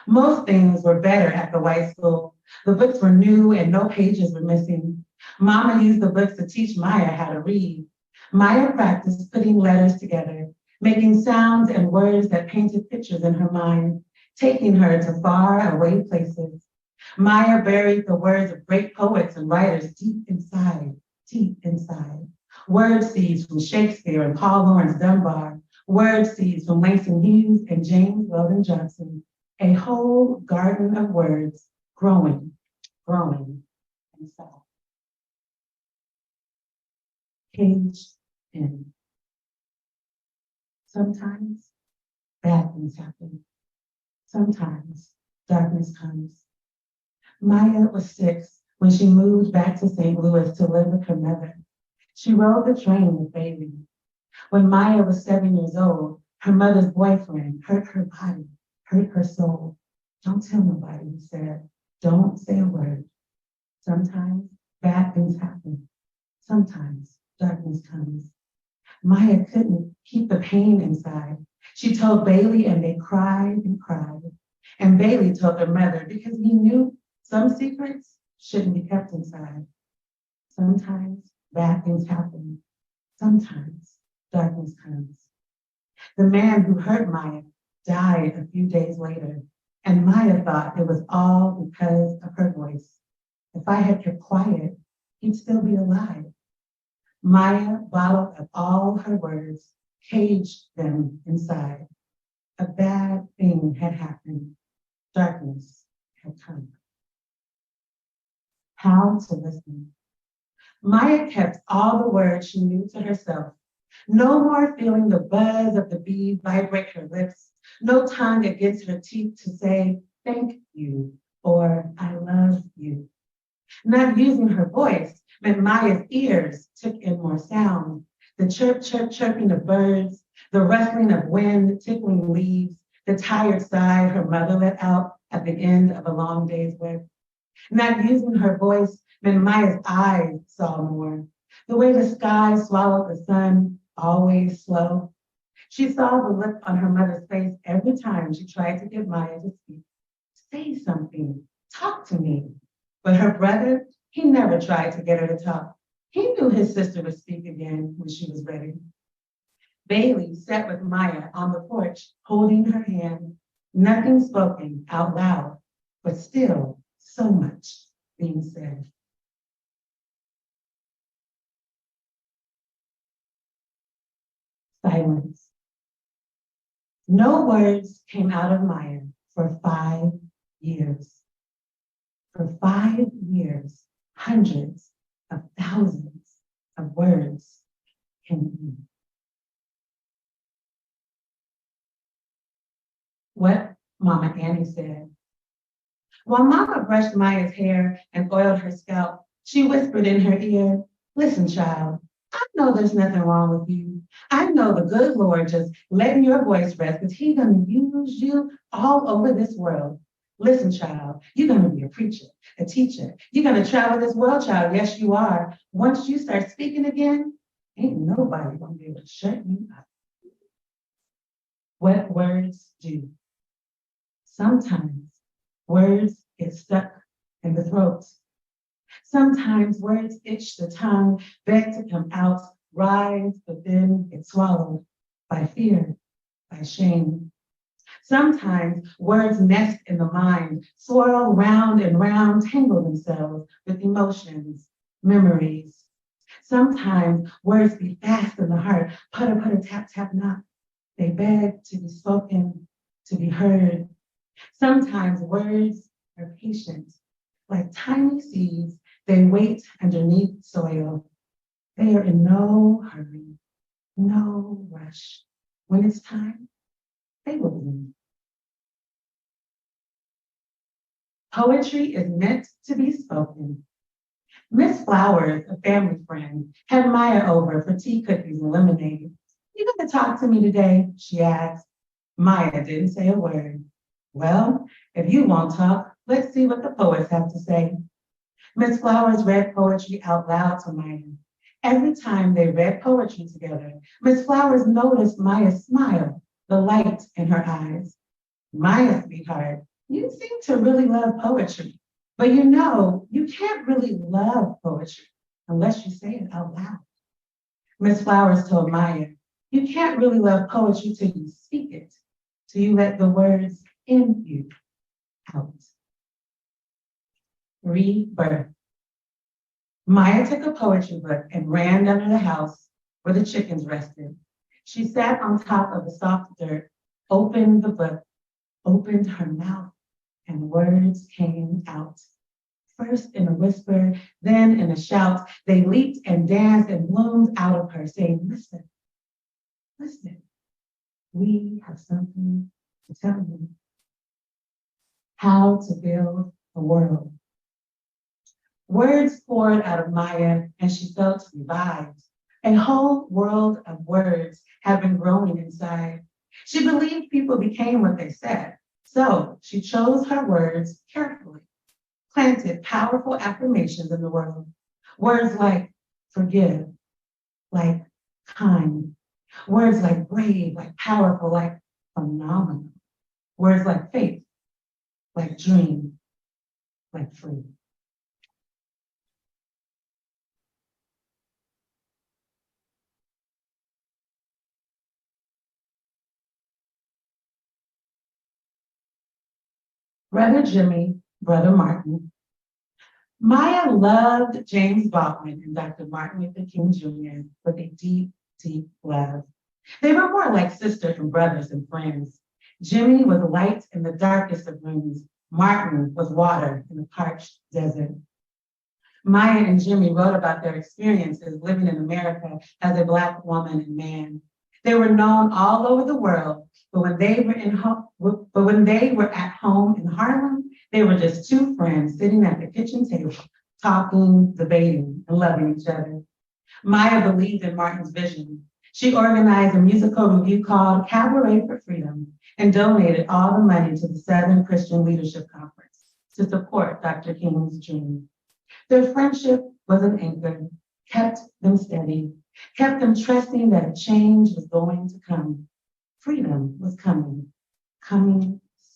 Speaker 8: Most things were better at the white school. The books were new and no pages were missing. Mama used the books to teach Maya how to read. Maya practiced putting letters together, making sounds and words that painted pictures in her mind, taking her to far away places. Maya buried the words of great poets and writers deep inside, deep inside. Word seeds from Shakespeare and Paul Laurence Dunbar, word seeds from Langston Hughes and James Weldon Johnson, a whole garden of words growing, growing inside. Caged in. Sometimes bad things happen. Sometimes darkness comes. Maya was 6 when she moved back to St. Louis to live with her mother. She rode the train with Bailey. When Maya was 7 years old, her mother's boyfriend hurt her body, hurt her soul. Don't tell nobody, he said. Don't say a word. Sometimes bad things happen. Sometimes darkness comes. Maya couldn't keep the pain inside. She told Bailey and they cried and cried. And Bailey told her mother because he knew some secrets shouldn't be kept inside. Sometimes bad things happen. Sometimes darkness comes. The man who hurt Maya died a few days later, and Maya thought it was all because of her voice. If I had kept quiet, he'd still be alive. Maya bottled up all her words, caged them inside. A bad thing had happened. Darkness had come. how to listen. Maya kept all the words she knew to herself. No more feeling the buzz of the bee vibrate her lips. No tongue against her teeth to say, thank you, or I love you. Not using her voice meant Maya's ears took in more sound. The chirp, chirp, chirping of birds, the rustling of wind tickling leaves, the tired sigh her mother let out at the end of a long day's work. Not using her voice meant Maya's eyes saw more. The way the sky swallowed the sun, always slow. She saw the look on her mother's face every time she tried to get Maya to speak. Say something, talk to me. But her brother, he never tried to get her to talk. He knew his sister would speak again when she was ready. Bailey sat with Maya on the porch, holding her hand, nothing spoken out loud, but still so much being said. Silence. No words came out of Maya for 5 years. For 5 years, hundreds of thousands of words came in. What Mama Annie said. While Mama brushed Maya's hair and oiled her scalp, she whispered in her ear, listen, child, I know there's nothing wrong with you. I know the good Lord just letting your voice rest because he's going to use you all over this world. Listen, child, you're going to be a preacher, a teacher. You're going to travel this world, child. Yes, you are. Once you start speaking again, ain't nobody going to be able to shut you up. What words do. Sometimes words get stuck in the throat. Sometimes words itch the tongue, beg to come out, rise, but then it's swallowed by fear, by shame. Sometimes words nest in the mind, swirl round and round, tangle themselves with emotions, memories. Sometimes words beat fast in the heart, putter, putter, tap, tap, knock. They beg to be spoken, to be heard. Sometimes words are patient. Like tiny seeds, they wait underneath soil. They are in no hurry, no rush. When it's time, they will bloom. Poetry is meant to be spoken. Miss Flowers, a family friend, had Maya over for tea, cookies, and lemonade. You gonna talk to me today? She asked. Maya didn't say a word. Well, if you won't talk, let's see what the poets have to say. Miss Flowers read poetry out loud to Maya. Every time they read poetry together, Miss Flowers noticed Maya's smile, the light in her eyes. Maya, sweetheart, you seem to really love poetry, but you know, you can't really love poetry unless you say it out loud. Miss Flowers told Maya, you can't really love poetry till you speak it, till you let the words in you out. Rebirth. Maya took a poetry book and ran under the house where the chickens rested. She sat on top of the soft dirt, opened the book, opened her mouth, and words came out. First in a whisper, then in a shout. They leaped and danced and bloomed out of her, saying, listen, listen, we have something to tell you. How to build a world. Words poured out of Maya, and she felt revived. A whole world of words had been growing inside. She believed people became what they said. So she chose her words carefully, planted powerful affirmations in the world. Words like forgive, like kind. Words like brave, like powerful, like phenomenal. Words like faith, like dream, like free. Brother Jimmy, Brother Martin. Maya loved James Baldwin and Dr. Martin Luther King Jr. with a deep, deep love. They were more like sisters and brothers and friends. Jimmy was light in the darkest of rooms. Martin was water in the parched desert. Maya and Jimmy wrote about their experiences living in America as a Black woman and man. They were known all over the world, but when they were at home in Harlem, they were just two friends sitting at the kitchen table, talking, debating, and loving each other. Maya believed in Martin's vision. She organized a musical review called Cabaret for Freedom and donated all the money to the Southern Christian Leadership Conference to support Dr. King's dream. Their friendship was an anchor, kept them steady, kept them trusting that a change was going to come. Freedom was coming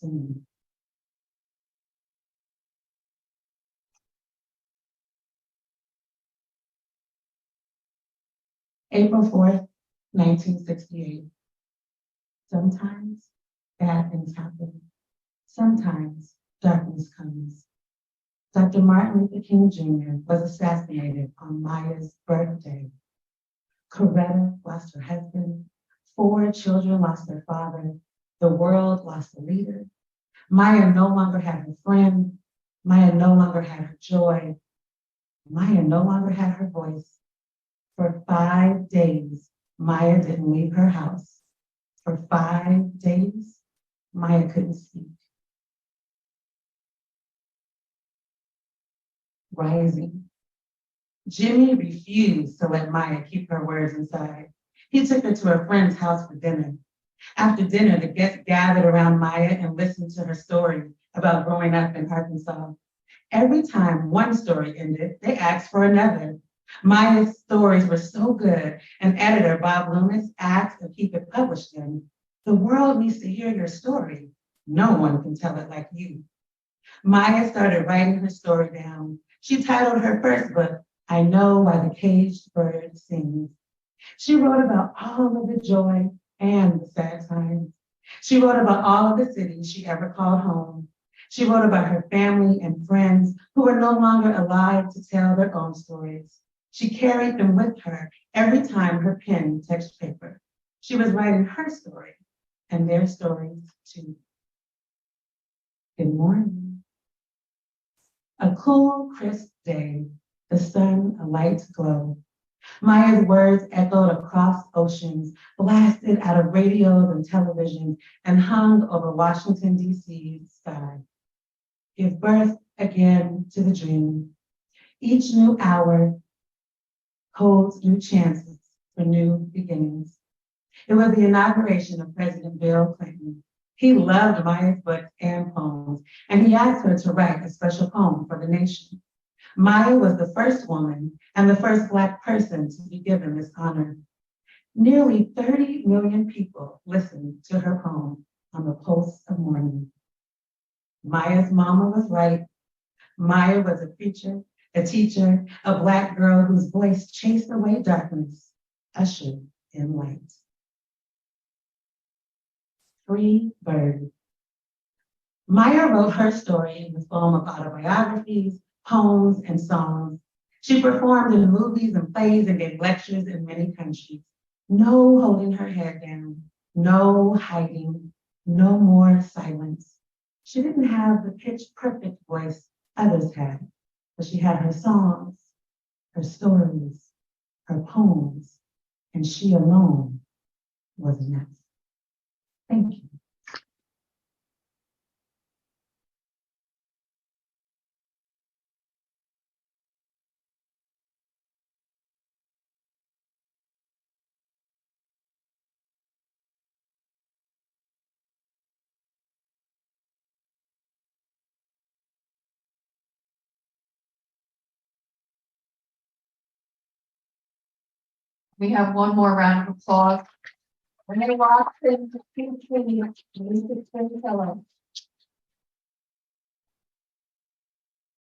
Speaker 8: soon. April 4th, 1968. Sometimes bad things happen. Sometimes darkness comes. Dr. Martin Luther King Jr. was assassinated on Maya's birthday. Coretta lost her husband. 4 children lost their father. The world lost a leader. Maya no longer had her friend. Maya no longer had her joy. Maya no longer had her voice. For 5 days, Maya didn't leave her house. For 5 days, Maya couldn't speak. Rising. Jimmy refused to let Maya keep her words inside. He took her to a friend's house for dinner. After dinner, the guests gathered around Maya and listened to her story about growing up in Arkansas. Every time one story ended, they asked for another. Maya's stories were so good, and editor Bob Loomis asked if he could publish them. The world needs to hear your story. No one can tell it like you. Maya started writing her story down. She titled her first book, I Know Why the Caged Bird Sings. She wrote about all of the joy and the sad times. She wrote about all of the cities she ever called home. She wrote about her family and friends who were no longer alive to tell their own stories. She carried them with her every time her pen touched paper. She was writing her story and their stories too. Good morning. A cool, crisp day, the sun a light glow. Maya's words echoed across oceans, blasted out of radios and television, and hung over Washington, D.C.'s sky. Give birth again to the dream. Each new hour holds new chances for new beginnings. It was the inauguration of President Bill Clinton. He loved Maya's books and poems, and he asked her to write a special poem for the nation. Maya was the first woman and the first Black person to be given this honor. Nearly 30 million people listened to her poem on the pulse of morning. Maya's mama was right. Maya was a preacher, a teacher, a Black girl whose voice chased away darkness, ushered in light. Free Bird. Maya wrote her story in the form of autobiographies, poems, and songs. She performed in movies and plays and gave lectures in many countries. No holding her head down, no hiding, no more silence. She didn't have the pitch-perfect voice others had, but she had her songs, her stories, her poems, and she alone was enough. Thank you.
Speaker 1: We have one more round of applause. Renée Watson, Stringfellow.